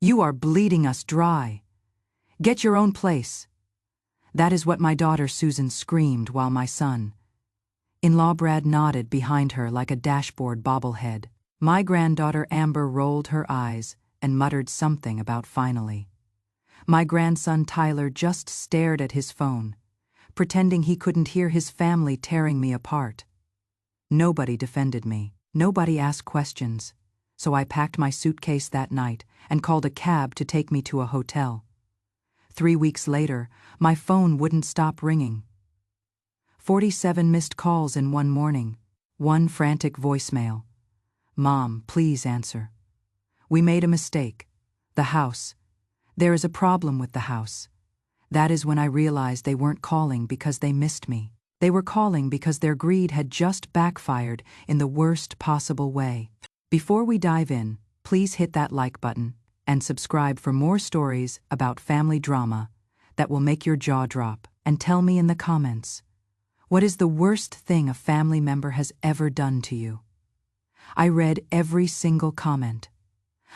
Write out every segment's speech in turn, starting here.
You are bleeding us dry. Get your own place. That is what my daughter Susan screamed while my son-in-law Brad nodded behind her like a dashboard bobblehead. My granddaughter Amber rolled her eyes and muttered something about finally. My grandson Tyler just stared at his phone, pretending he couldn't hear his family tearing me apart. Nobody defended me. Nobody asked questions, so I packed my suitcase that night and called a cab to take me to a hotel. 3 weeks later, my phone wouldn't stop ringing. 47 missed calls in one morning, one frantic voicemail. Mom, please answer. We made a mistake. The house. There is a problem with the house. That is when I realized they weren't calling because they missed me. They were calling because their greed had just backfired in the worst possible way. Before we dive in, please hit that like button and subscribe for more stories about family drama that will make your jaw drop. And tell me in the comments, what is the worst thing a family member has ever done to you? I read every single comment.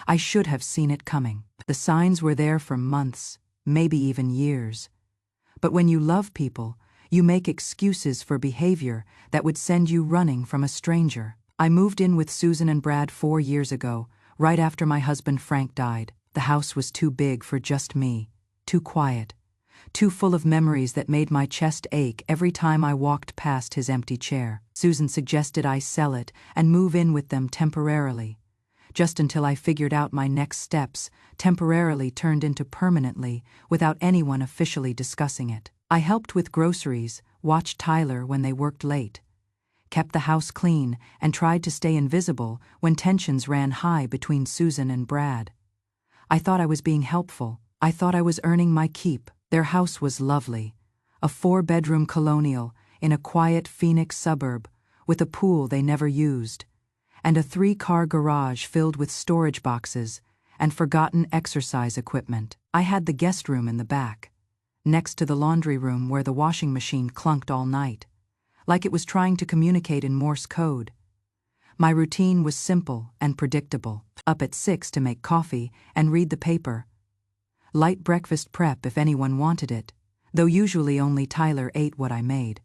I should have seen it coming. The signs were there for months, maybe even years. But when you love people, you make excuses for behavior that would send you running from a stranger. I moved in with Susan and Brad 4 years ago, right after my husband Frank died. The house was too big for just me, too quiet, too full of memories that made my chest ache every time I walked past his empty chair. Susan suggested I sell it and move in with them temporarily. Just until I figured out my next steps, temporarily turned into permanently without anyone officially discussing it. I helped with groceries, watched Tyler when they worked late, kept the house clean, and tried to stay invisible when tensions ran high between Susan and Brad. I thought I was being helpful. I thought I was earning my keep. Their house was lovely, a 4-bedroom colonial in a quiet Phoenix suburb with a pool they never used, and a 3-car garage filled with storage boxes and forgotten exercise equipment. I had the guest room in the back, next to the laundry room where the washing machine clunked all night, like it was trying to communicate in Morse code. My routine was simple and predictable. Up at 6 to make coffee and read the paper. Light breakfast prep if anyone wanted it, though usually only Tyler ate what I made.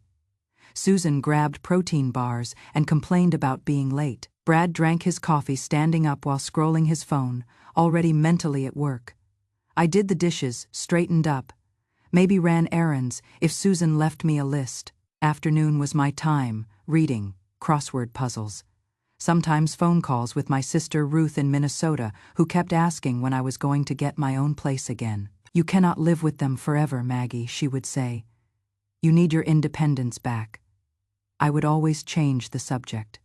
Susan grabbed protein bars and complained about being late. Brad drank his coffee standing up while scrolling his phone, already mentally at work. I did the dishes, straightened up, maybe ran errands if Susan left me a list. Afternoon was my time, reading, crossword puzzles. Sometimes phone calls with my sister Ruth in Minnesota, who kept asking when I was going to get my own place again. You cannot live with them forever, Maggie, she would say. You need your independence back. I would always change the subject.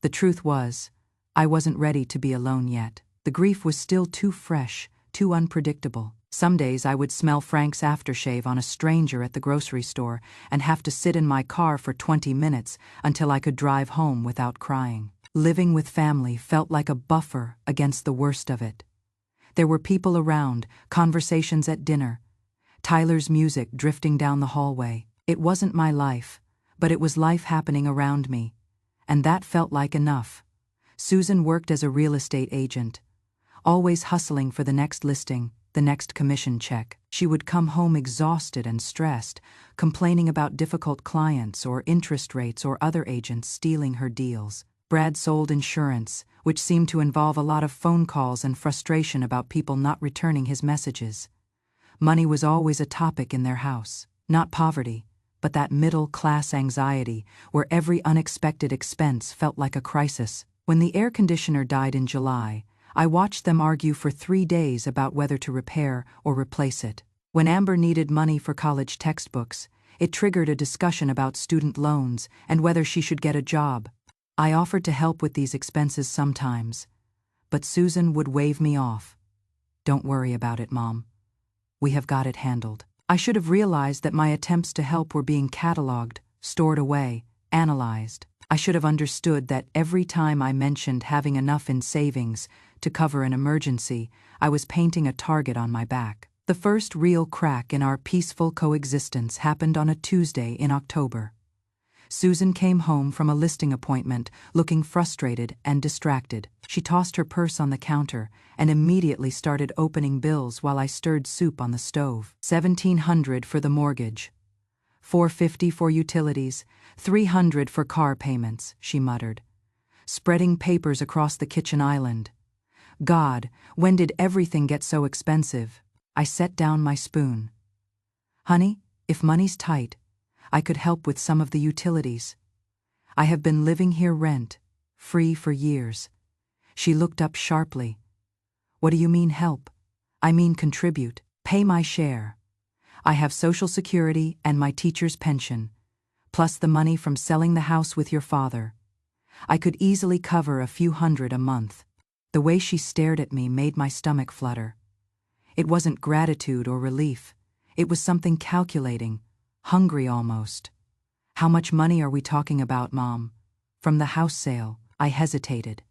The truth was, I wasn't ready to be alone yet. The grief was still too fresh, too unpredictable. Some days I would smell Frank's aftershave on a stranger at the grocery store and have to sit in my car for 20 minutes until I could drive home without crying. Living with family felt like a buffer against the worst of it. There were people around, conversations at dinner, Tyler's music drifting down the hallway. It wasn't my life, but it was life happening around me, and that felt like enough. Susan worked as a real estate agent, always hustling for the next listing, the next commission check. She would come home exhausted and stressed, complaining about difficult clients or interest rates or other agents stealing her deals. Brad sold insurance, which seemed to involve a lot of phone calls and frustration about people not returning his messages. Money was always a topic in their house. Not poverty, but that middle-class anxiety where every unexpected expense felt like a crisis. When the air conditioner died in July, I watched them argue for 3 days about whether to repair or replace it. When Amber needed money for college textbooks, it triggered a discussion about student loans and whether she should get a job. I offered to help with these expenses sometimes, but Susan would wave me off. Don't worry about it, Mom. We have got it handled. I should have realized that my attempts to help were being cataloged, stored away, analyzed. I should have understood that every time I mentioned having enough in savings to cover an emergency, I was painting a target on my back. The first real crack in our peaceful coexistence happened on a Tuesday in October. Susan came home from a listing appointment, looking frustrated and distracted. She tossed her purse on the counter and immediately started opening bills while I stirred soup on the stove. $1,700 for the mortgage, $450 for utilities, $300 for car payments, she muttered, spreading papers across the kitchen island. God, when did everything get so expensive? I set down my spoon. Honey, if money's tight, I could help with some of the utilities. I have been living here rent-free for years. She looked up sharply. What do you mean help? I mean contribute, pay my share. I have Social Security and my teacher's pension, plus the money from selling the house with your father. I could easily cover a few hundred a month. The way she stared at me made my stomach flutter. It wasn't gratitude or relief. It was something calculating, hungry almost. How much money are we talking about, Mom? From the house sale, I hesitated.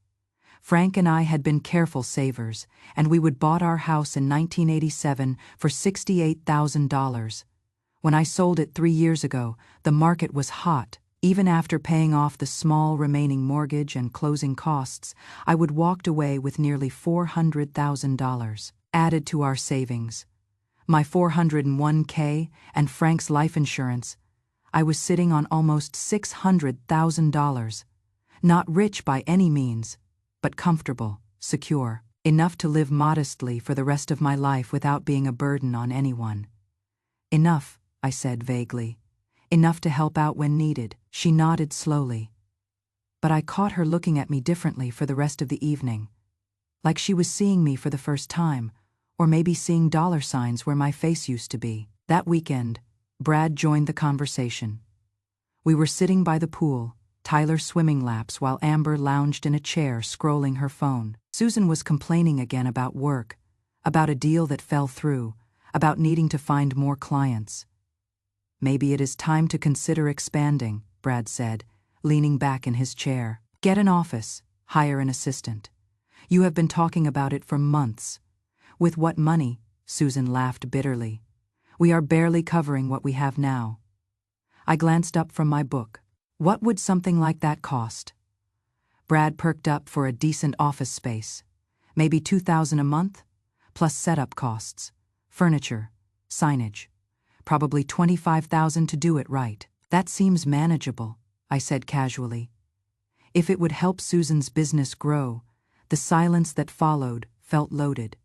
Frank and I had been careful savers, and we would bought our house in 1987 for $68,000. When I sold it 3 years ago, the market was hot. Even after paying off the small remaining mortgage and closing costs, I would walked away with nearly $400,000 added to our savings. My 401k and Frank's life insurance. I was sitting on almost $600,000. Not rich by any means, but comfortable, secure, enough to live modestly for the rest of my life without being a burden on anyone. Enough, I said vaguely. Enough to help out when needed. She nodded slowly. But I caught her looking at me differently for the rest of the evening. Like she was seeing me for the first time, or maybe seeing dollar signs where my face used to be. That weekend, Brad joined the conversation. We were sitting by the pool, Tyler swimming laps while Amber lounged in a chair scrolling her phone. Susan was complaining again about work, about a deal that fell through, about needing to find more clients. Maybe it is time to consider expanding, Brad said, leaning back in his chair. Get an office, hire an assistant. You have been talking about it for months. With what money? Susan laughed bitterly. We are barely covering what we have now. I glanced up from my book. What would something like that cost? Brad perked up for a decent office space. Maybe $2,000 a month, plus setup costs, furniture, signage. Probably $25,000 to do it right. That seems manageable, I said casually. If it would help Susan's business grow. The silence that followed felt loaded.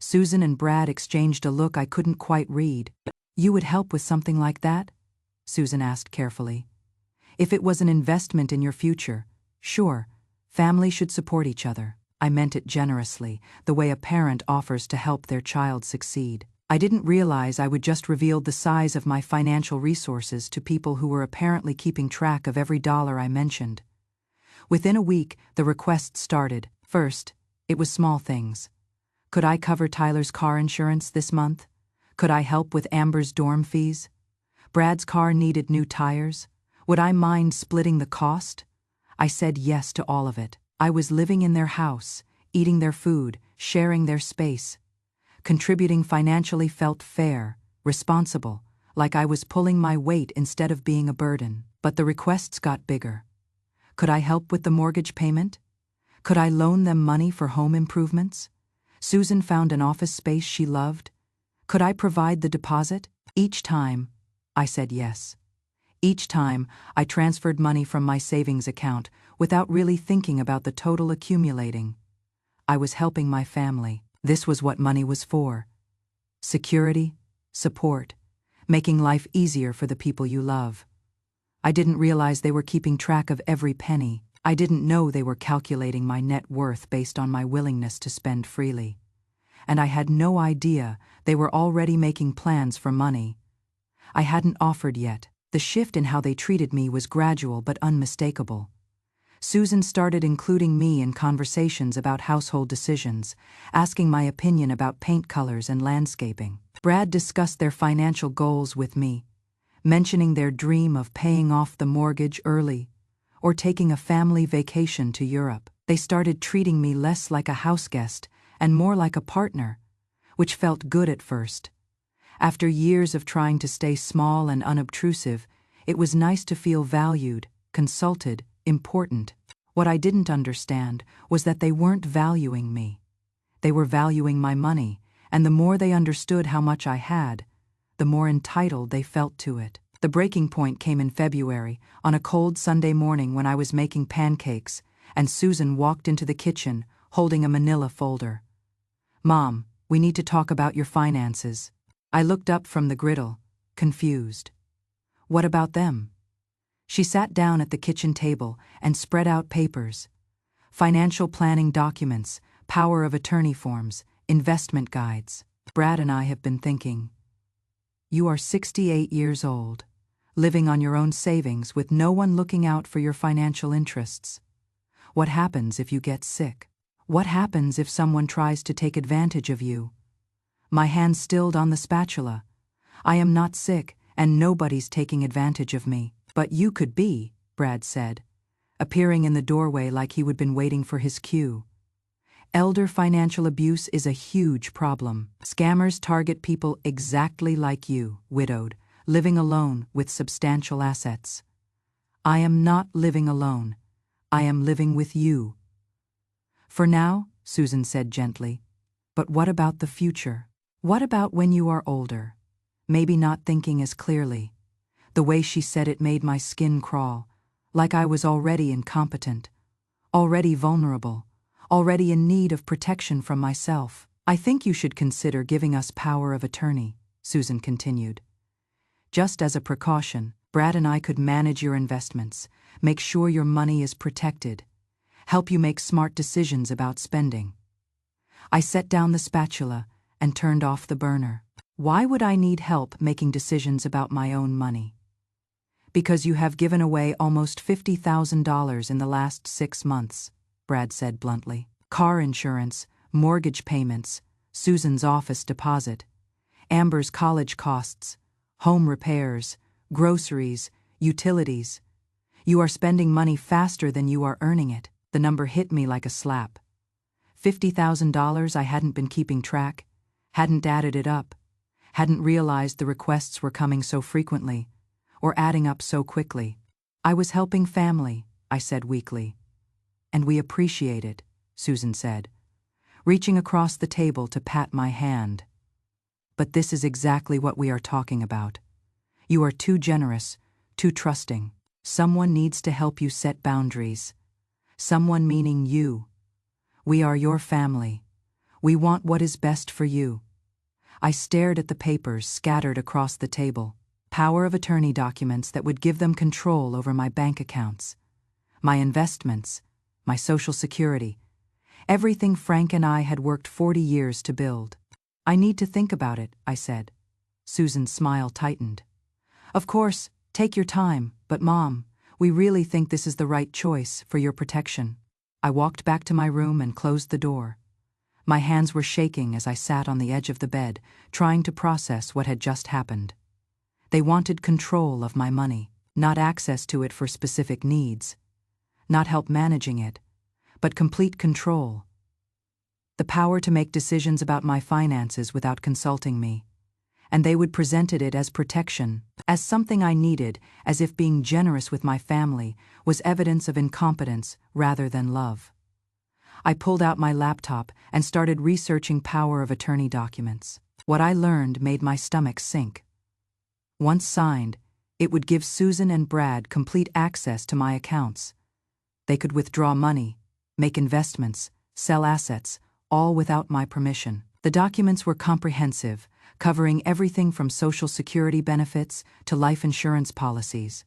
Susan and Brad exchanged a look I couldn't quite read. You would help with something like that? Susan asked carefully. If it was an investment in your future, sure, family should support each other. I meant it generously, the way a parent offers to help their child succeed. I didn't realize I would just reveal the size of my financial resources to people who were apparently keeping track of every dollar I mentioned. Within a week, the requests started. First, it was small things. Could I cover Tyler's car insurance this month? Could I help with Amber's dorm fees? Brad's car needed new tires. Would I mind splitting the cost? I said yes to all of it. I was living in their house, eating their food, sharing their space. Contributing financially felt fair, responsible, like I was pulling my weight instead of being a burden. But the requests got bigger. Could I help with the mortgage payment? Could I loan them money for home improvements? Susan found an office space she loved. Could I provide the deposit? Each time, I said yes. Each time, I transferred money from my savings account without really thinking about the total accumulating. I was helping my family. This was what money was for. Security, support, making life easier for the people you love. I didn't realize they were keeping track of every penny. I didn't know they were calculating my net worth based on my willingness to spend freely. And I had no idea they were already making plans for money. I hadn't offered yet. The shift in how they treated me was gradual but unmistakable. Susan started including me in conversations about household decisions, asking my opinion about paint colors and landscaping. Brad discussed their financial goals with me, mentioning their dream of paying off the mortgage early or taking a family vacation to Europe. They started treating me less like a houseguest and more like a partner, which felt good at first. After years of trying to stay small and unobtrusive, It was nice to feel valued, consulted, important. What I didn't understand was that they weren't valuing me. They were valuing my money, and the more they understood how much I had, the more entitled they felt to it. The breaking point came in February, on a cold Sunday morning when I was making pancakes, and Susan walked into the kitchen, holding a manila folder. "Mom, we need to talk about your finances." I looked up from the griddle, confused. "What about them?" She sat down at the kitchen table and spread out papers. Financial planning documents, power of attorney forms, investment guides. "Brad and I have been thinking. You are 68 years old, living on your own savings with no one looking out for your financial interests. What happens if you get sick? What happens if someone tries to take advantage of you?" My hand stilled on the spatula. "I am not sick, and nobody's taking advantage of me." "But you could be," Brad said, appearing in the doorway like he had been waiting for his cue. "Elder financial abuse is a huge problem. Scammers target people exactly like you, widowed, living alone with substantial assets. I am not living alone. I am living with you." "For now," Susan said gently. "But what about the future? What about when you are older?" Maybe not thinking as clearly. The way she said it made my skin crawl, like I was already incompetent, already vulnerable, already in need of protection from myself. "I think you should consider giving us power of attorney," Susan continued. "Just as a precaution, Brad and I could manage your investments, make sure your money is protected, help you make smart decisions about spending." I set down the spatula and turned off the burner. "Why would I need help making decisions about my own money?" "Because you have given away almost $50,000 in the last 6 months, Brad said bluntly. "Car insurance, mortgage payments, Susan's office deposit, Amber's college costs, home repairs, groceries, utilities. You are spending money faster than you are earning it." The number hit me like a slap. $50,000. I hadn't been keeping track, hadn't added it up, hadn't realized the requests were coming so frequently, or adding up so quickly. "I was helping family," I said weakly. "And we appreciate it," Susan said, reaching across the table to pat my hand. "But this is exactly what we are talking about. You are too generous, too trusting. Someone needs to help you set boundaries. Someone meaning you. We are your family. We want what is best for you." I stared at the papers scattered across the table. Power of attorney documents that would give them control over my bank accounts, my investments, my Social Security, everything Frank and I had worked 40 years to build. "I need to think about it," I said. Susan's smile tightened. "Of course, take your time, but Mom, we really think this is the right choice for your protection." I walked back to my room and closed the door. My hands were shaking as I sat on the edge of the bed, trying to process what had just happened. They wanted control of my money, not access to it for specific needs, not help managing it, but complete control. The power to make decisions about my finances without consulting me. And they would presented it as protection, as something I needed, as if being generous with my family was evidence of incompetence rather than love. I pulled out my laptop and started researching power of attorney documents. What I learned made my stomach sink. Once signed, it would give Susan and Brad complete access to my accounts. They could withdraw money, make investments, sell assets, all without my permission. The documents were comprehensive, covering everything from Social Security benefits to life insurance policies.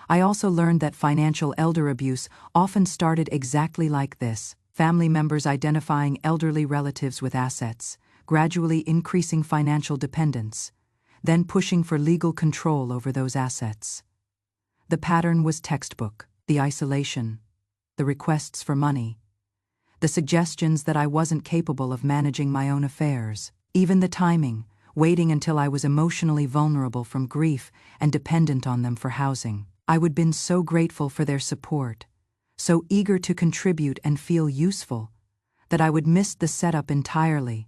I also learned that financial elder abuse often started exactly like this: family members identifying elderly relatives with assets, gradually increasing financial dependence, then pushing for legal control over those assets. The pattern was textbook: the isolation, the requests for money, the suggestions that I wasn't capable of managing my own affairs, even the timing, waiting until I was emotionally vulnerable from grief and dependent on them for housing. I would been so grateful for their support, so eager to contribute and feel useful, that I would miss the setup entirely.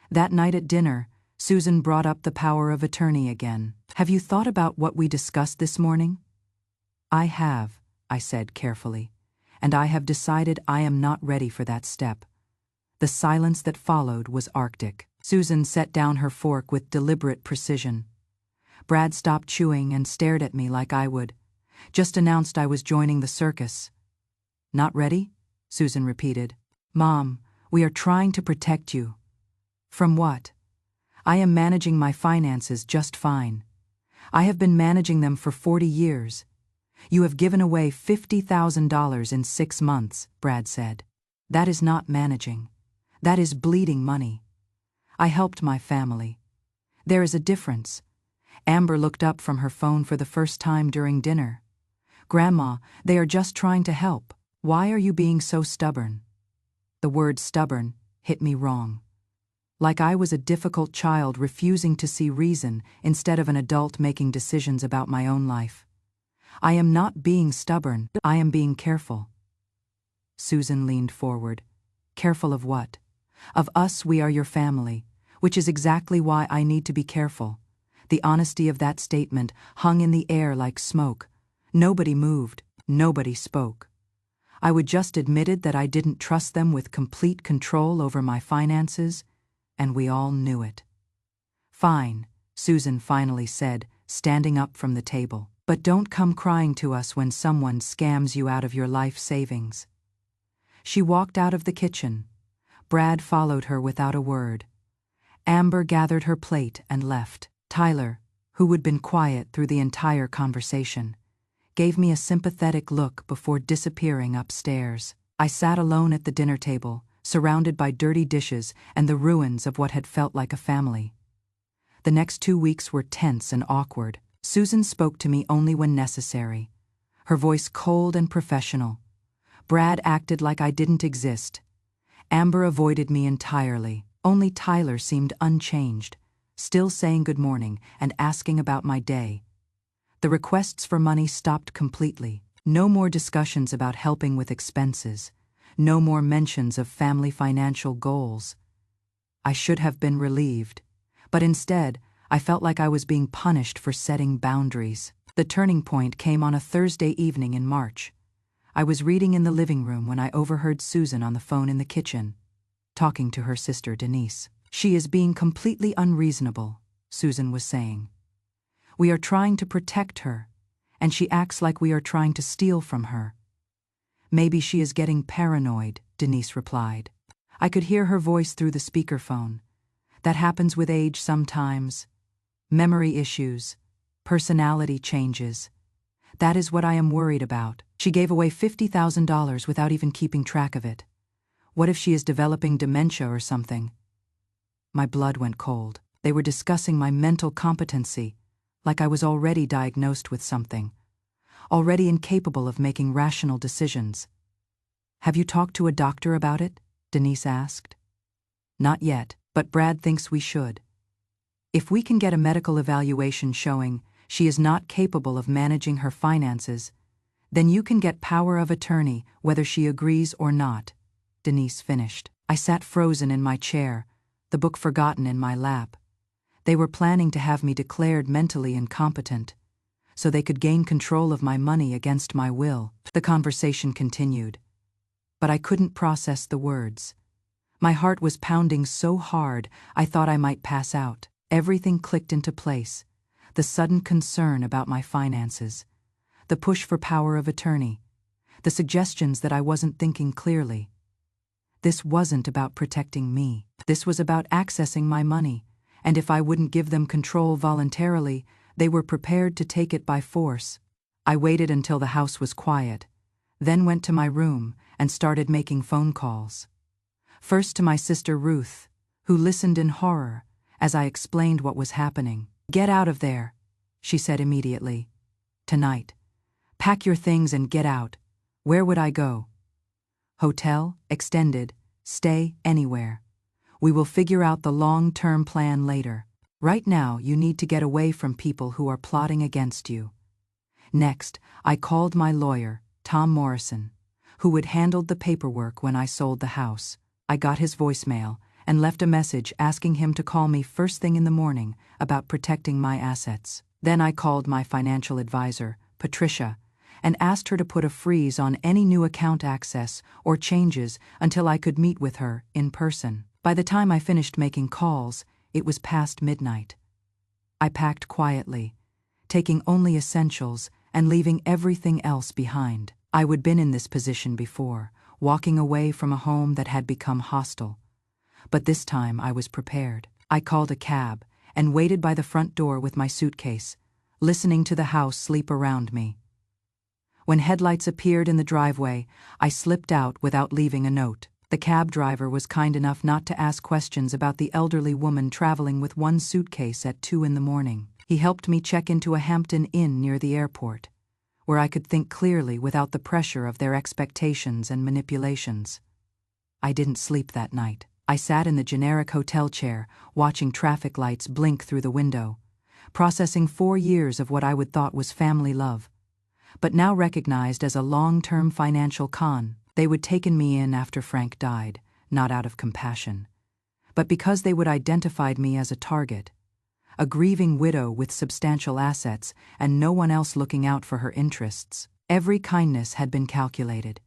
That night at dinner, Susan brought up the power of attorney again. Have you thought about what we discussed this morning? I have, I said carefully, and I have decided I am not ready for that step. The silence that followed was arctic. Susan set down her fork with deliberate precision. Brad stopped chewing and stared at me like I would. Just announced I was joining the circus. Not ready? Susan repeated. Mom, we are trying to protect you. From what? I am managing my finances just fine. I have been managing them for 40 years. You have given away $50,000 in 6 months, Brad said. That is not managing. That is bleeding money. I helped my family. There is a difference. Amber looked up from her phone for the first time during dinner. Grandma, they are just trying to help. Why are you being so stubborn? The word stubborn hit me wrong. Like I was a difficult child refusing to see reason instead of an adult making decisions about my own life. I am not being stubborn, I am being careful. Susan leaned forward. Careful of what? Of us, we are your family, which is exactly why I need to be careful. The honesty of that statement hung in the air like smoke. Nobody moved, nobody spoke. I would just admitted that I didn't trust them with complete control over my finances, and we all knew it. Fine, Susan finally said, standing up from the table. But don't come crying to us when someone scams you out of your life savings. She walked out of the kitchen. Brad followed her without a word. Amber gathered her plate and left. Tyler, who had been quiet through the entire conversation, gave me a sympathetic look before disappearing upstairs. I sat alone at the dinner table, surrounded by dirty dishes and the ruins of what had felt like a family. The next 2 weeks were tense and awkward. Susan spoke to me only when necessary, her voice cold and professional. Brad acted like I didn't exist. Amber avoided me entirely. Only Tyler seemed unchanged, still saying good morning and asking about my day. The requests for money stopped completely. No more discussions about helping with expenses. No more mentions of family financial goals. I should have been relieved, but instead, I felt like I was being punished for setting boundaries. The turning point came on a Thursday evening in March. I was reading in the living room when I overheard Susan on the phone in the kitchen, talking to her sister Denise. She is being completely unreasonable, Susan was saying. We are trying to protect her, and she acts like we are trying to steal from her. Maybe she is getting paranoid, Denise replied. I could hear her voice through the speakerphone. That happens with age sometimes. Memory issues, personality changes. That is what I am worried about. She gave away $50,000 without even keeping track of it. What if she is developing dementia or something? My blood went cold. They were discussing my mental competency, like I was already diagnosed with something, already incapable of making rational decisions. Have you talked to a doctor about it? Denise asked. Not yet, but Brad thinks we should. If we can get a medical evaluation showing she is not capable of managing her finances, then you can get power of attorney whether she agrees or not, Denise finished. I sat frozen in my chair, the book forgotten in my lap. They were planning to have me declared mentally incompetent, so they could gain control of my money against my will. The conversation continued, but I couldn't process the words. My heart was pounding so hard I thought I might pass out. Everything clicked into place. The sudden concern about my finances, the push for power of attorney, the suggestions that I wasn't thinking clearly. This wasn't about protecting me. This was about accessing my money, and if I wouldn't give them control voluntarily, they were prepared to take it by force. I waited until the house was quiet, then went to my room and started making phone calls. First to my sister Ruth, who listened in horror as I explained what was happening. Get out of there, she said immediately. Tonight. Pack your things and get out. Where would I go? Hotel, extended, stay anywhere. We will figure out the long-term plan later. Right now, you need to get away from people who are plotting against you. Next, I called my lawyer, Tom Morrison, who had handled the paperwork when I sold the house. I got his voicemail, and left a message asking him to call me first thing in the morning about protecting my assets. Then I called my financial advisor, Patricia, and asked her to put a freeze on any new account access or changes until I could meet with her in person. By the time I finished making calls, it was past midnight. I packed quietly, taking only essentials and leaving everything else behind. I would been in this position before, walking away from a home that had become hostile. But this time I was prepared. I called a cab and waited by the front door with my suitcase, listening to the house sleep around me. When headlights appeared in the driveway, I slipped out without leaving a note. The cab driver was kind enough not to ask questions about the elderly woman traveling with one suitcase at 2 in the morning. He helped me check into a Hampton Inn near the airport, where I could think clearly without the pressure of their expectations and manipulations. I didn't sleep that night. I sat in the generic hotel chair, watching traffic lights blink through the window, processing 4 years of what I would thought was family love, but now recognized as a long-term financial con. They would taken me in after Frank died, not out of compassion, but because they would identified me as a target, a grieving widow with substantial assets and no one else looking out for her interests. Every kindness had been calculated.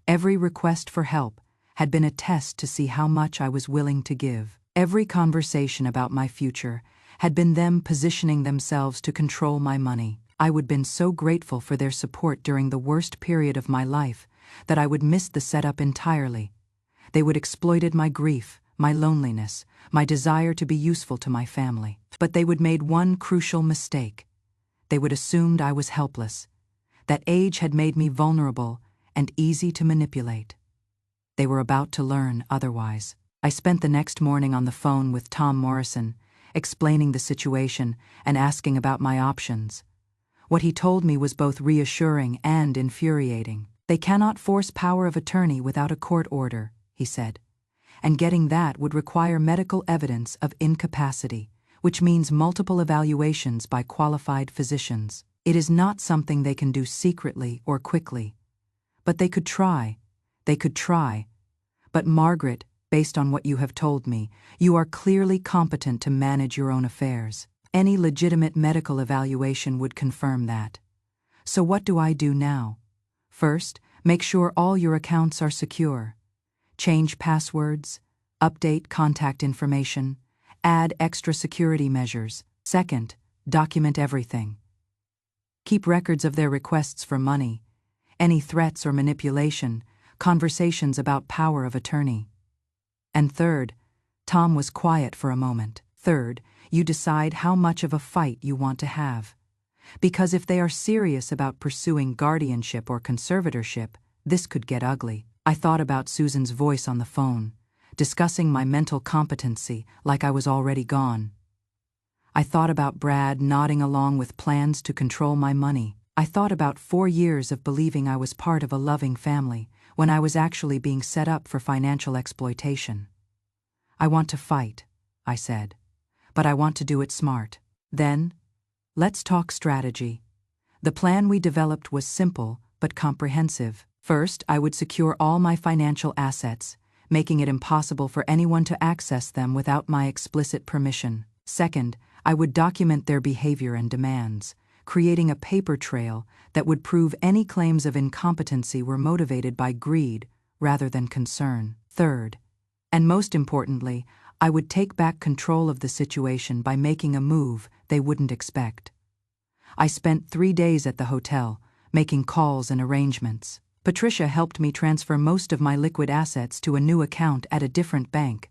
Every request for help had been a test to see how much I was willing to give. Every conversation about my future had been them positioning themselves to control my money. I would been so grateful for their support during the worst period of my life that I would miss the setup entirely. They would exploited my grief, my loneliness, my desire to be useful to my family. But they would made one crucial mistake. They would assumed I was helpless, that age had made me vulnerable and easy to manipulate. They were about to learn otherwise. I spent the next morning on the phone with Tom Morrison, explaining the situation and asking about my options. What he told me was both reassuring and infuriating. They cannot force power of attorney without a court order, he said, and getting that would require medical evidence of incapacity, which means multiple evaluations by qualified physicians. It is not something they can do secretly or quickly. But they could try. They could try. But Margaret, based on what you have told me, you are clearly competent to manage your own affairs. Any legitimate medical evaluation would confirm that. So what do I do now? First, make sure all your accounts are secure. Change passwords, update contact information, add extra security measures. Second, document everything. Keep records of their requests for money, any threats or manipulation, conversations about power of attorney. And third, Tom was quiet for a moment. Third, you decide how much of a fight you want to have. Because if they are serious about pursuing guardianship or conservatorship, this could get ugly. I thought about Susan's voice on the phone, discussing my mental competency like I was already gone. I thought about Brad nodding along with plans to control my money. I thought about 4 years of believing I was part of a loving family when I was actually being set up for financial exploitation. I want to fight, I said, but I want to do it smart. Then, let's talk strategy. The plan we developed was simple but comprehensive. First, I would secure all my financial assets, making it impossible for anyone to access them without my explicit permission. Second, I would document their behavior and demands, creating a paper trail that would prove any claims of incompetency were motivated by greed rather than concern. Third, and most importantly, I would take back control of the situation by making a move they wouldn't expect. I spent 3 days at the hotel, making calls and arrangements. Patricia helped me transfer most of my liquid assets to a new account at a different bank,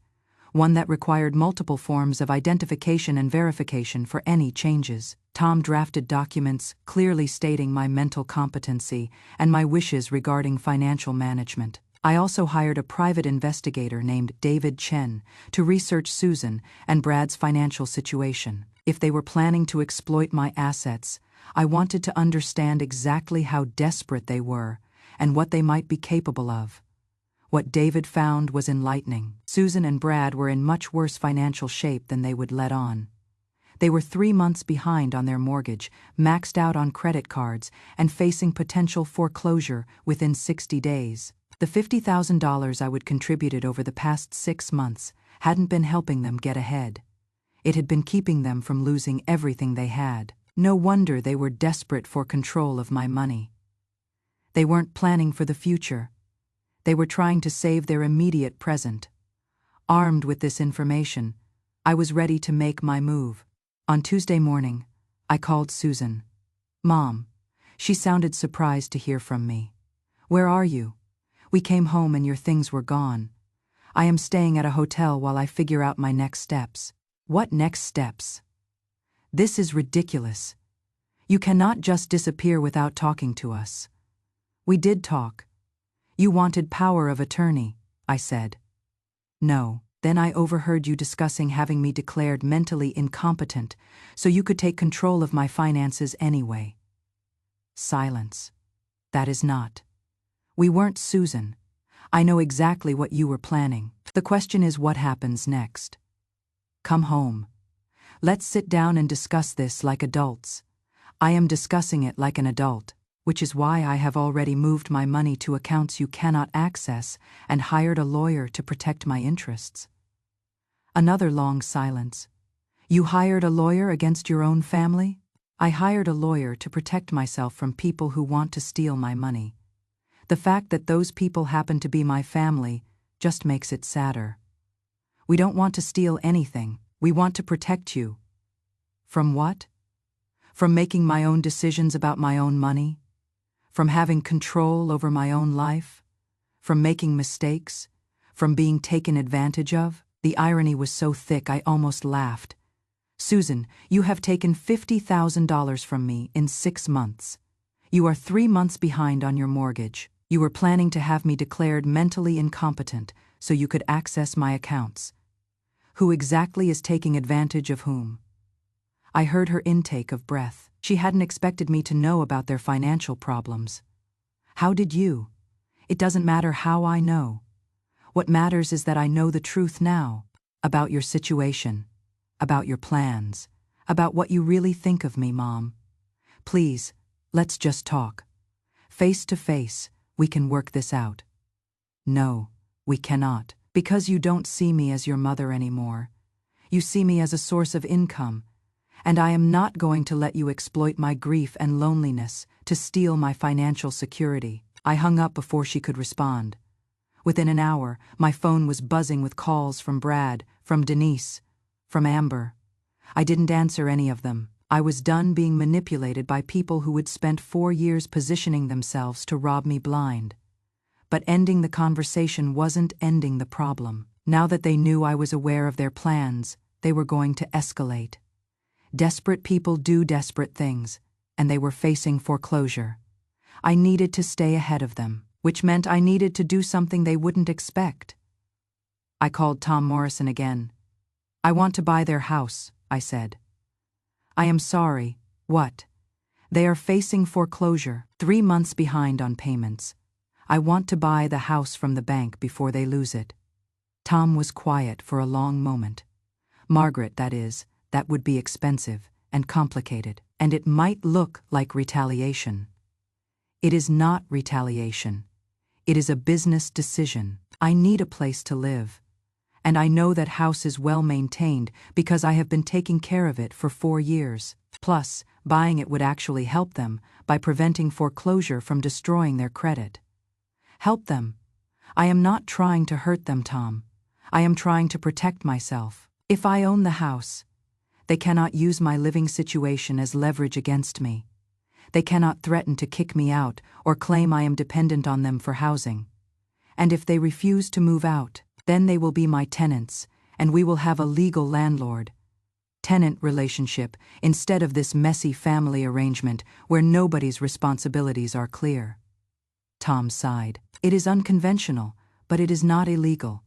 one that required multiple forms of identification and verification for any changes. Tom drafted documents clearly stating my mental competency and my wishes regarding financial management. I also hired a private investigator named David Chen to research Susan and Brad's financial situation. If they were planning to exploit my assets, I wanted to understand exactly how desperate they were and what they might be capable of. What David found was enlightening. Susan and Brad were in much worse financial shape than they would let on. They were 3 months behind on their mortgage, maxed out on credit cards, and facing potential foreclosure within 60 days. The $50,000 I would contributed over the past 6 months hadn't been helping them get ahead. It had been keeping them from losing everything they had. No wonder they were desperate for control of my money. They weren't planning for the future. They were trying to save their immediate present. Armed with this information, I was ready to make my move. On Tuesday morning, I called Susan. "Mom." She sounded surprised to hear from me. "Where are you? We came home and your things were gone. I am staying at a hotel while I figure out my next steps." "What next steps? This is ridiculous. You cannot just disappear without talking to us." "We did talk. You wanted power of attorney," I said. "No. Then I overheard you discussing having me declared mentally incompetent so you could take control of my finances anyway." Silence. "That is not. We weren't, Susan. I know exactly what you were planning. The question is what happens next. Come home. Let's sit down and discuss this like adults. I am discussing it like an adult, which is why I have already moved my money to accounts you cannot access and hired a lawyer to protect my interests." Another long silence. "You hired a lawyer against your own family?" "I hired a lawyer to protect myself from people who want to steal my money. The fact that those people happen to be my family just makes it sadder. We don't want to steal anything. We want to protect you." "From what? From making my own decisions about my own money? From having control over my own life? From making mistakes? From being taken advantage of?" The irony was so thick I almost laughed. "Susan, you have taken $50,000 from me in 6 months. You are 3 months behind on your mortgage. You were planning to have me declared mentally incompetent so you could access my accounts. Who exactly is taking advantage of whom?" I heard her intake of breath. She hadn't expected me to know about their financial problems. "How did you? It doesn't matter how I know. What matters is that I know the truth now. About your situation. About your plans. About what you really think of me, Mom. Please, let's just talk. Face to face, we can work this out." "No, we cannot. Because you don't see me as your mother anymore. You see me as a source of income. And I am not going to let you exploit my grief and loneliness to steal my financial security." I hung up before she could respond. Within an hour, my phone was buzzing with calls from Brad, from Denise, from Amber. I didn't answer any of them. I was done being manipulated by people who had spent 4 years positioning themselves to rob me blind. But ending the conversation wasn't ending the problem. Now that they knew I was aware of their plans, they were going to escalate. Desperate people do desperate things, and they were facing foreclosure. I needed to stay ahead of them, which meant I needed to do something they wouldn't expect. I called Tom Morrison again. "I want to buy their house," I said. "I am sorry, what?" "They are facing foreclosure, 3 months behind on payments. I want to buy the house from the bank before they lose it." Tom was quiet for a long moment. "Margaret, that would be expensive and complicated, and it might look like retaliation." "It is not retaliation. It is a business decision. I need a place to live. And I know that house is well maintained because I have been taking care of it for 4 years. Plus, buying it would actually help them by preventing foreclosure from destroying their credit." "Help them? I am not trying to hurt them, Tom. I am trying to protect myself. If I own the house, they cannot use my living situation as leverage against me. They cannot threaten to kick me out or claim I am dependent on them for housing. And if they refuse to move out, then they will be my tenants, and we will have a legal landlord-tenant relationship instead of this messy family arrangement where nobody's responsibilities are clear." Tom sighed. "It is unconventional, but it is not illegal.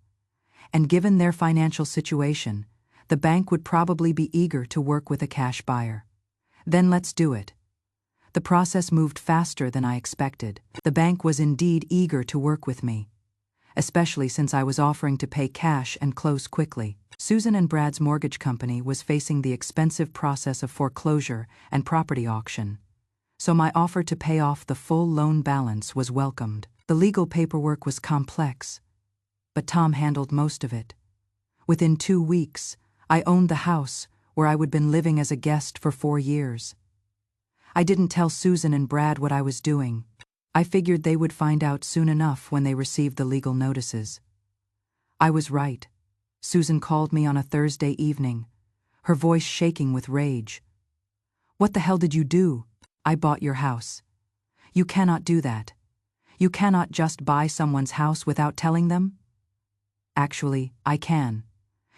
And given their financial situation, the bank would probably be eager to work with a cash buyer. Then let's do it." The process moved faster than I expected. The bank was indeed eager to work with me, especially since I was offering to pay cash and close quickly. Susan and Brad's mortgage company was facing the expensive process of foreclosure and property auction, so my offer to pay off the full loan balance was welcomed. The legal paperwork was complex, but Tom handled most of it. Within 2 weeks, I owned the house where I would been living as a guest for 4 years. I didn't tell Susan and Brad what I was doing. I figured they would find out soon enough when they received the legal notices. I was right. Susan called me on a Thursday evening, her voice shaking with rage. "What the hell did you do?" "I bought your house." "You cannot do that. You cannot just buy someone's house without telling them." "Actually, I can.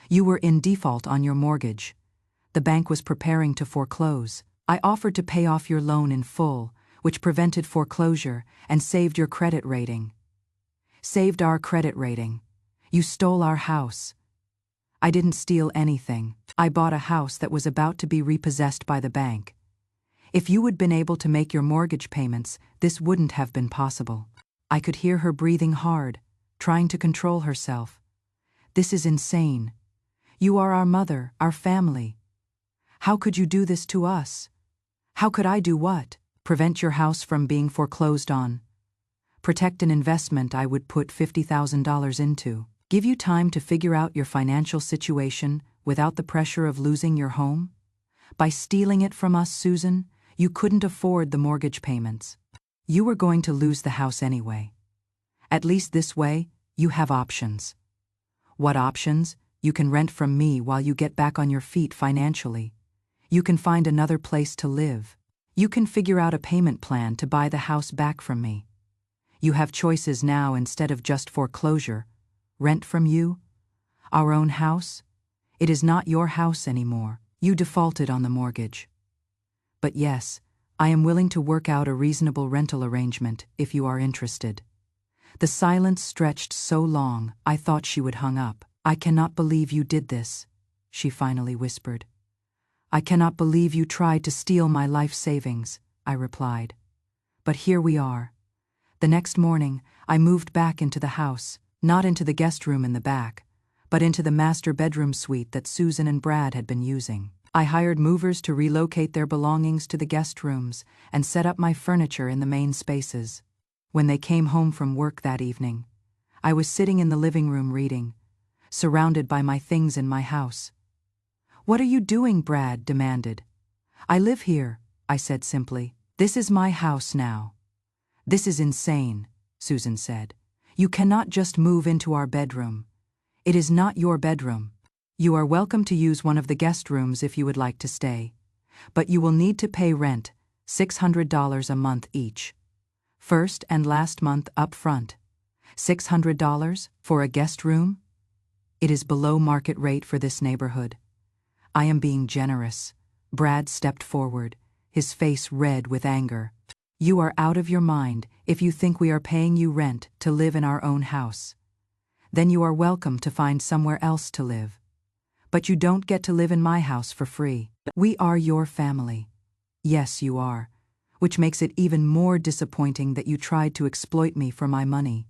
You were in default on your mortgage. The bank was preparing to foreclose. I offered to pay off your loan in full, which prevented foreclosure and saved your credit rating." "Saved our credit rating. You stole our house." "I didn't steal anything. I bought a house that was about to be repossessed by the bank. If you had been able to make your mortgage payments, this wouldn't have been possible." I could hear her breathing hard, trying to control herself. "This is insane. You are our mother, our family. How could you do this to us?" "How could I do what?" "Prevent your house from being foreclosed on. Protect an investment I would put $50,000 into. Give you time to figure out your financial situation without the pressure of losing your home. By stealing it from us, Susan, you couldn't afford the mortgage payments. You were going to lose the house anyway. At least this way, you have options." "What options?" "You can rent from me while you get back on your feet financially. You can find another place to live. You can figure out a payment plan to buy the house back from me. You have choices now instead of just foreclosure. Rent from you? Our own house? It is not your house anymore. You defaulted on the mortgage. But yes, I am willing to work out a reasonable rental arrangement if you are interested." The silence stretched so long I thought she would hang up. "I cannot believe you did this," she finally whispered. "I cannot believe you tried to steal my life savings," I replied. "But here we are." The next morning, I moved back into the house, not into the guest room in the back, but into the master bedroom suite that Susan and Brad had been using. I hired movers to relocate their belongings to the guest rooms and set up my furniture in the main spaces. When they came home from work that evening, I was sitting in the living room reading, surrounded by my things in my house. "What are you doing?" Brad demanded. "I live here," I said simply. "This is my house now." "This is insane," Susan said. "You cannot just move into our bedroom. It is not your bedroom. You are welcome to use one of the guest rooms if you would like to stay, but you will need to pay rent, $600 a month each. First and last month up front. $600 for a guest room? It is below market rate for this neighborhood. I am being generous." Brad stepped forward, his face red with anger. "You are out of your mind if you think we are paying you rent to live in our own house. Then you are welcome to find somewhere else to live. But you don't get to live in my house for free. We are your family." "Yes, you are, which makes it even more disappointing that you tried to exploit me for my money."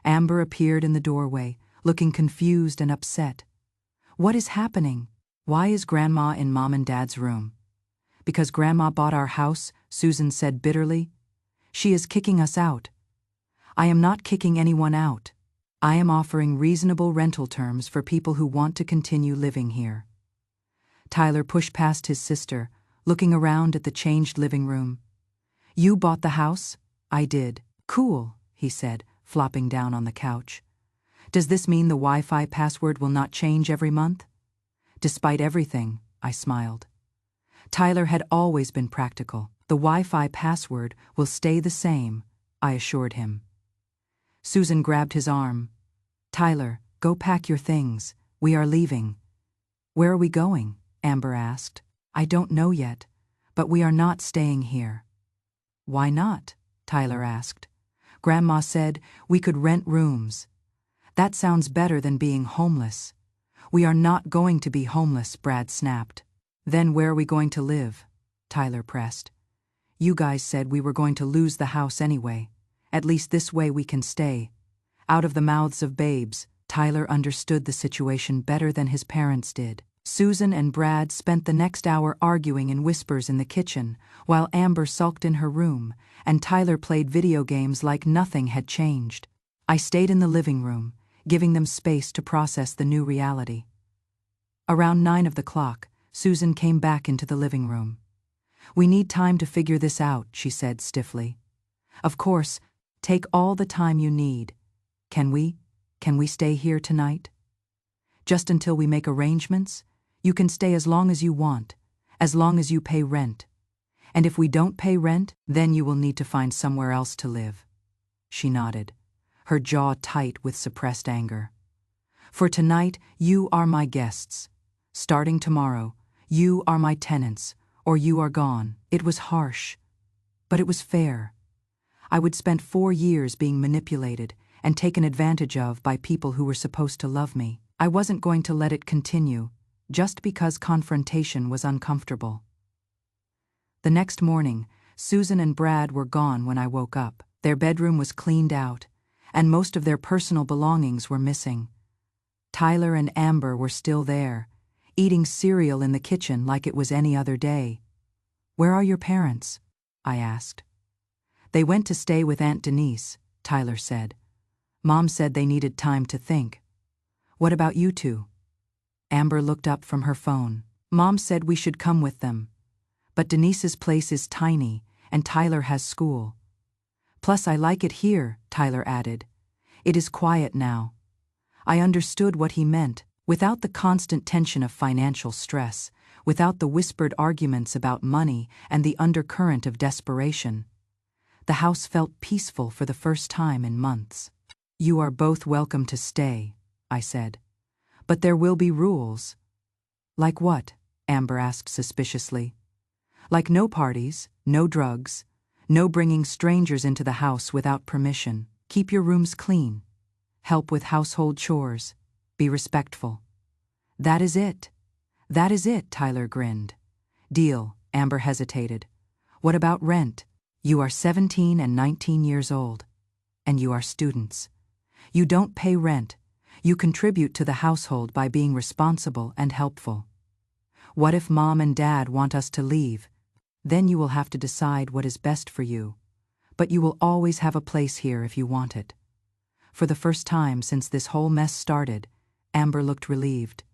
Amber appeared in the doorway, looking confused and upset. "What is happening? Why is Grandma in Mom and Dad's room?" "Because Grandma bought our house," Susan said bitterly. "She is kicking us out." "I am not kicking anyone out. I am offering reasonable rental terms for people who want to continue living here." Tyler pushed past his sister, looking around at the changed living room. "You bought the house?" "I did." "Cool," he said, flopping down on the couch. "Does this mean the Wi-Fi password will not change every month?" "Despite everything," I smiled. Tyler had always been practical. "The Wi-Fi password will stay the same," I assured him. Susan grabbed his arm. "Tyler, go pack your things. We are leaving." "Where are we going?" Amber asked. "I don't know yet, but we are not staying here." "Why not?" Tyler asked. "Grandma said we could rent rooms. That sounds better than being homeless." "We are not going to be homeless," Brad snapped. "Then where are we going to live?" Tyler pressed. "You guys said we were going to lose the house anyway. At least this way we can stay." Out of the mouths of babes, Tyler understood the situation better than his parents did. Susan and Brad spent the next hour arguing in whispers in the kitchen, while Amber sulked in her room, and Tyler played video games like nothing had changed. I stayed in the living room, giving them space to process the new reality. Around 9 of the clock, Susan came back into the living room. "We need time to figure this out," she said stiffly. "Of course, take all the time you need. Can we stay here tonight? Just until we make arrangements? You can stay as long as you want, as long as you pay rent. And if we don't pay rent, then you will need to find somewhere else to live." She nodded, her jaw tight with suppressed anger. "For tonight, you are my guests. Starting tomorrow, you are my tenants, or you are gone." It was harsh, but it was fair. I would spend 4 years being manipulated and taken advantage of by people who were supposed to love me. I wasn't going to let it continue, just because confrontation was uncomfortable. The next morning, Susan and Brad were gone when I woke up. Their bedroom was cleaned out, and most of their personal belongings were missing. Tyler and Amber were still there, eating cereal in the kitchen like it was any other day. "Where are your parents?" I asked. "They went to stay with Aunt Denise," Tyler said. "Mom said they needed time to think." "What about you two?" Amber looked up from her phone. "Mom said we should come with them. But Denise's place is tiny, and Tyler has school. Plus I like it here," Tyler added. "It is quiet now." I understood what he meant. Without the constant tension of financial stress, without the whispered arguments about money and the undercurrent of desperation, the house felt peaceful for the first time in months. "You are both welcome to stay," I said. "But there will be rules." "Like what?" Amber asked suspiciously. "Like no parties, no drugs, no bringing strangers into the house without permission. Keep your rooms clean. Help with household chores. Be respectful." That is it, Tyler grinned. "Deal," Amber hesitated. "What about rent? You are 17 and 19 years old. And you are students. You don't pay rent. You contribute to the household by being responsible and helpful. What if Mom and Dad want us to leave? Then you will have to decide what is best for you. But you will always have a place here if you want it." For the first time since this whole mess started, Amber looked relieved.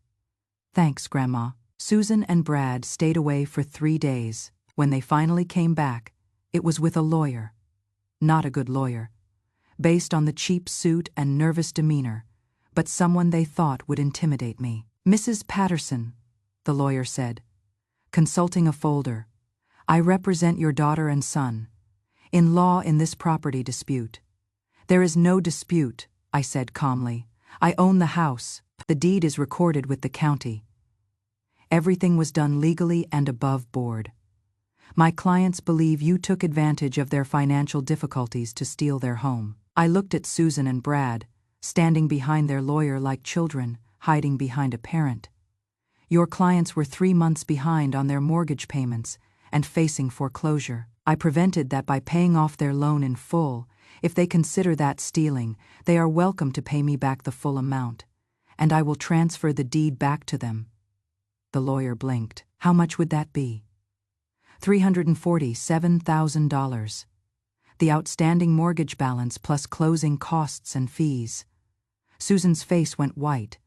"Thanks, Grandma." Susan and Brad stayed away for 3 days. When they finally came back, it was with a lawyer. Not a good lawyer. Based on the cheap suit and nervous demeanor, but someone they thought would intimidate me. "Mrs. Patterson," the lawyer said, consulting a folder, "I represent your daughter and son in law in this property dispute." "There is no dispute," I said calmly. "I own the house. The deed is recorded with the county." Everything was done legally and above board. "My clients believe you took advantage of their financial difficulties to steal their home." I looked at Susan and Brad, standing behind their lawyer like children, hiding behind a parent. "Your clients were 3 months behind on their mortgage payments and facing foreclosure. I prevented that by paying off their loan in full. If they consider that stealing, they are welcome to pay me back the full amount, and I will transfer the deed back to them." The lawyer blinked. "How much would that be?" $347,000. The outstanding mortgage balance plus closing costs and fees. Susan's face went white.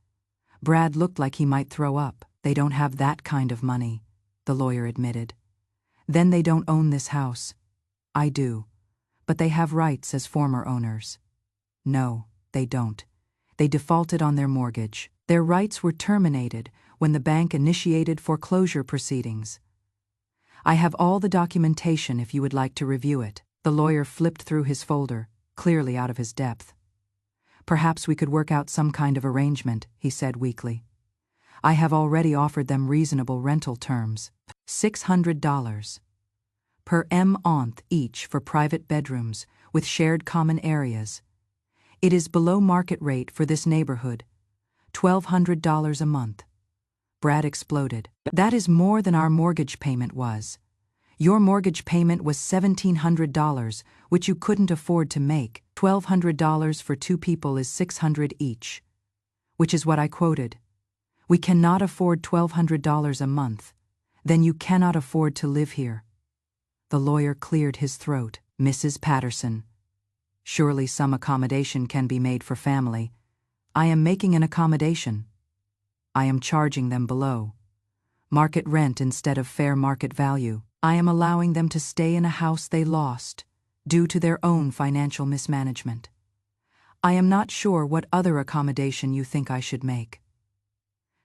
Brad looked like he might throw up. "They don't have that kind of money," the lawyer admitted. "Then they don't own this house." "I do. But they have rights as former owners." "No, they don't. They defaulted on their mortgage. Their rights were terminated when the bank initiated foreclosure proceedings. I have all the documentation if you would like to review it." The lawyer flipped through his folder, clearly out of his depth. "Perhaps we could work out some kind of arrangement," he said weakly. "I have already offered them reasonable rental terms. $600 per month each for private bedrooms with shared common areas. It is below market rate for this neighborhood. $1,200 a month." Brad exploded. "That is more than our mortgage payment was. Your mortgage payment was $1,700, which you couldn't afford to make. $1,200 for 2 people is $600 each. Which is what I quoted. We cannot afford $1,200 a month. Then you cannot afford to live here." The lawyer cleared his throat. "Mrs. Patterson, surely some accommodation can be made for family. I am making an accommodation. I am charging them below market rent instead of fair market value. I am allowing them to stay in a house they lost due to their own financial mismanagement. I am not sure what other accommodation you think I should make."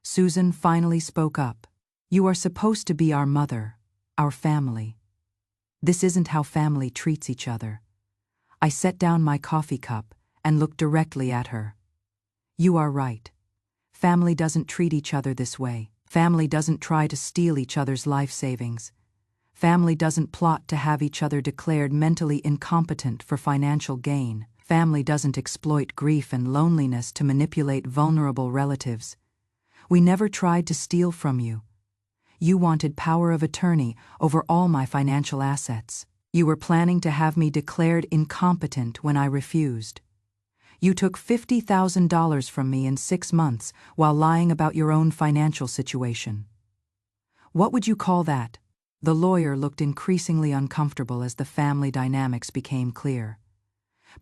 Susan finally spoke up. "You are supposed to be our mother, our family. This isn't how family treats each other." I set down my coffee cup and looked directly at her. "You are right. Family doesn't treat each other this way. Family doesn't try to steal each other's life savings. Family doesn't plot to have each other declared mentally incompetent for financial gain. Family doesn't exploit grief and loneliness to manipulate vulnerable relatives. We never tried to steal from you. You wanted power of attorney over all my financial assets. You were planning to have me declared incompetent when I refused. You took $50,000 from me in 6 months while lying about your own financial situation. What would you call that?" The lawyer looked increasingly uncomfortable as the family dynamics became clear.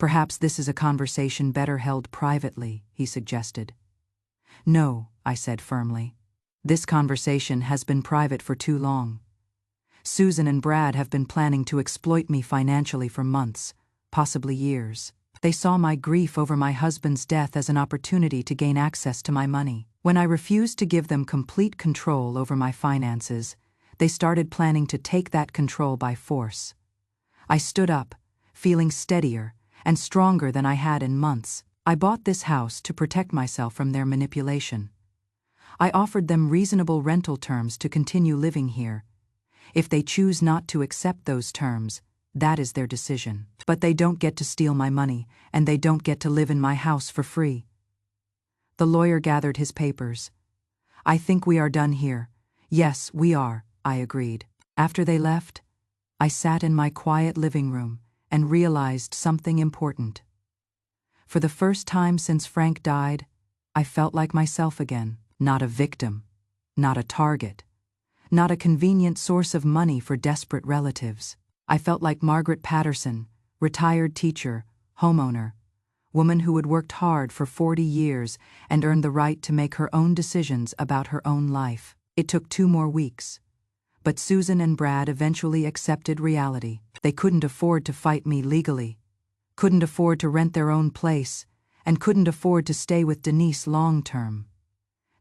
"Perhaps this is a conversation better held privately," he suggested. "No," I said firmly. "This conversation has been private for too long. Susan and Brad have been planning to exploit me financially for months, possibly years. They saw my grief over my husband's death as an opportunity to gain access to my money. When I refused to give them complete control over my finances, they started planning to take that control by force. I stood up, feeling steadier and stronger than I had in months. I bought this house to protect myself from their manipulation. I offered them reasonable rental terms to continue living here. If they choose not to accept those terms, that is their decision. But they don't get to steal my money, and they don't get to live in my house for free." The lawyer gathered his papers. "I think we are done here." "Yes, we are," I agreed. After they left, I sat in my quiet living room and realized something important. For the first time since Frank died, I felt like myself again. Not a victim, not a target, not a convenient source of money for desperate relatives. I felt like Margaret Patterson, retired teacher, homeowner, woman who had worked hard for 40 years and earned the right to make her own decisions about her own life. It took 2 more weeks. But Susan and Brad eventually accepted reality. They couldn't afford to fight me legally, couldn't afford to rent their own place, and couldn't afford to stay with Denise long-term.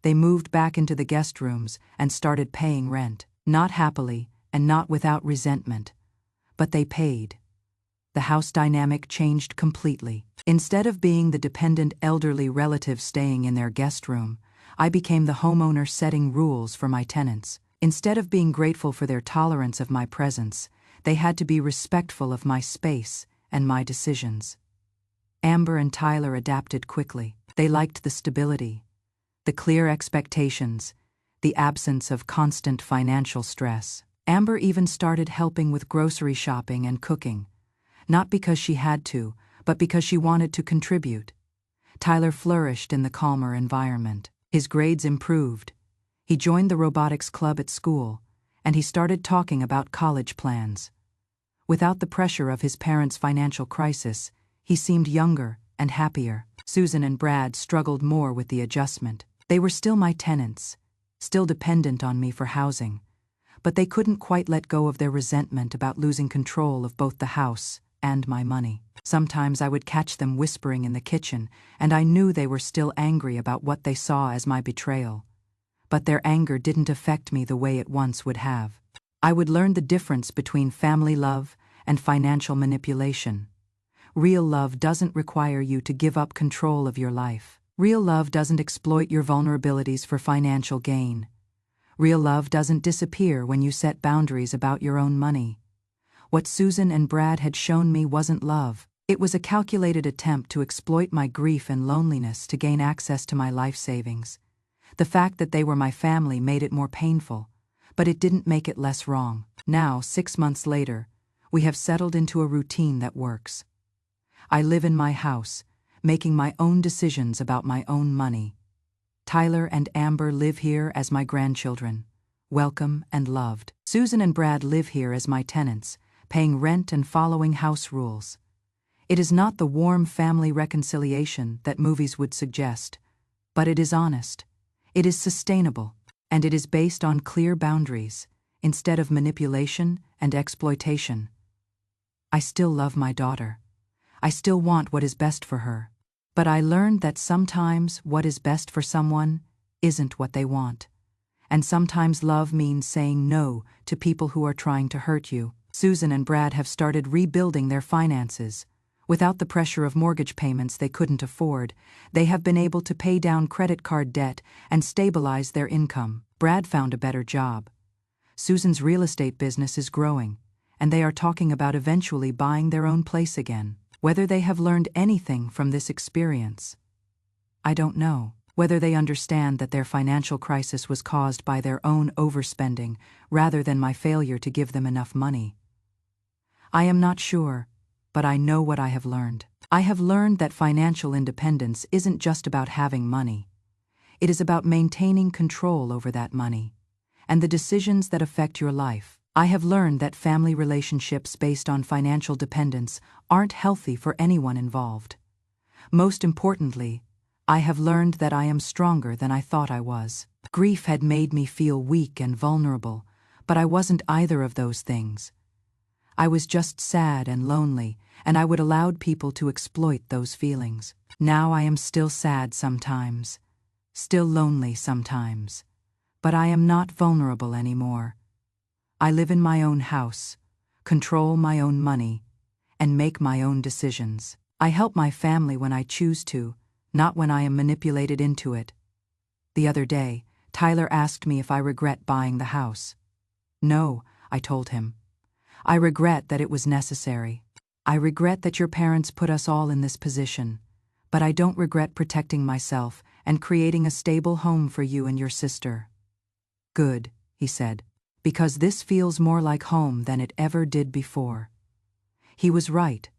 They moved back into the guest rooms and started paying rent, not happily and not without resentment. But they paid. The house dynamic changed completely. Instead of being the dependent elderly relative staying in their guest room, I became the homeowner setting rules for my tenants. Instead of being grateful for their tolerance of my presence, they had to be respectful of my space and my decisions. Amber and Tyler adapted quickly. They liked the stability, the clear expectations, the absence of constant financial stress. Amber even started helping with grocery shopping and cooking, not because she had to, but because she wanted to contribute. Tyler flourished in the calmer environment. His grades improved. He joined the robotics club at school, and he started talking about college plans. Without the pressure of his parents' financial crisis, he seemed younger and happier. Susan and Brad struggled more with the adjustment. They were still my tenants, still dependent on me for housing, but they couldn't quite let go of their resentment about losing control of both the house and my money. Sometimes I would catch them whispering in the kitchen, and I knew they were still angry about what they saw as my betrayal. But their anger didn't affect me the way it once would have. I would learn the difference between family love and financial manipulation. Real love doesn't require you to give up control of your life. Real love doesn't exploit your vulnerabilities for financial gain. Real love doesn't disappear when you set boundaries about your own money. What Susan and Brad had shown me wasn't love. It was a calculated attempt to exploit my grief and loneliness to gain access to my life savings. The fact that they were my family made it more painful, but it didn't make it less wrong. Now, 6 months later, we have settled into a routine that works. I live in my house, making my own decisions about my own money. Tyler and Amber live here as my grandchildren, welcome and loved. Susan and Brad live here as my tenants, paying rent and following house rules. It is not the warm family reconciliation that movies would suggest, but it is honest. It is sustainable, and it is based on clear boundaries, instead of manipulation and exploitation. I still love my daughter. I still want what is best for her. But I learned that sometimes what is best for someone isn't what they want. And sometimes love means saying no to people who are trying to hurt you. Susan and Brad have started rebuilding their finances. Without the pressure of mortgage payments they couldn't afford, they have been able to pay down credit card debt and stabilize their income. Brad found a better job. Susan's real estate business is growing, and they are talking about eventually buying their own place again. Whether they have learned anything from this experience, I don't know. Whether they understand that their financial crisis was caused by their own overspending rather than my failure to give them enough money. I am not sure, but I know what I have learned. I have learned that financial independence isn't just about having money. It is about maintaining control over that money and the decisions that affect your life. I have learned that family relationships based on financial dependence aren't healthy for anyone involved. Most importantly, I have learned that I am stronger than I thought I was. Grief had made me feel weak and vulnerable, but I wasn't either of those things. I was just sad and lonely, and I would allow people to exploit those feelings. Now I am still sad sometimes, still lonely sometimes, but I am not vulnerable anymore. I live in my own house, control my own money, and make my own decisions. I help my family when I choose to, not when I am manipulated into it. The other day, Tyler asked me if I regret buying the house. No, I told him. I regret that it was necessary. I regret that your parents put us all in this position, but I don't regret protecting myself and creating a stable home for you and your sister. Good, he said, because this feels more like home than it ever did before. He was right.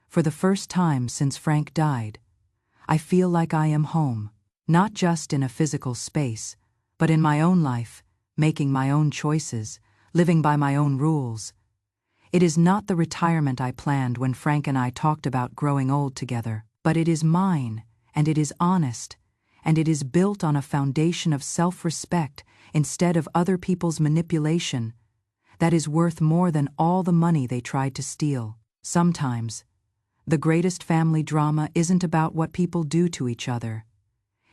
For the first time since Frank died, I feel like I am home, not just in a physical space, but in my own life, making my own choices, living by my own rules. It is not the retirement I planned when Frank and I talked about growing old together, but it is mine, and it is honest, and it is built on a foundation of self-respect instead of other people's manipulation that is worth more than all the money they tried to steal. Sometimes, the greatest family drama isn't about what people do to each other.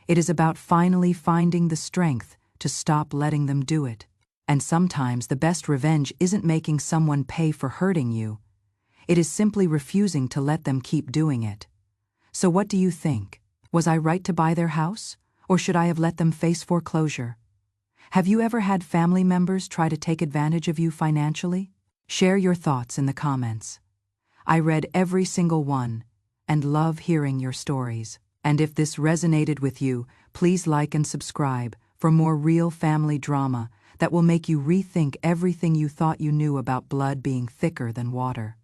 It is about finally finding the strength to stop letting them do it. And sometimes the best revenge isn't making someone pay for hurting you. It is simply refusing to let them keep doing it. So what do you think? Was I right to buy their house? Or should I have let them face foreclosure? Have you ever had family members try to take advantage of you financially? Share your thoughts in the comments. I read every single one, and love hearing your stories. And if this resonated with you, please like and subscribe for more real family drama that will make you rethink everything you thought you knew about blood being thicker than water.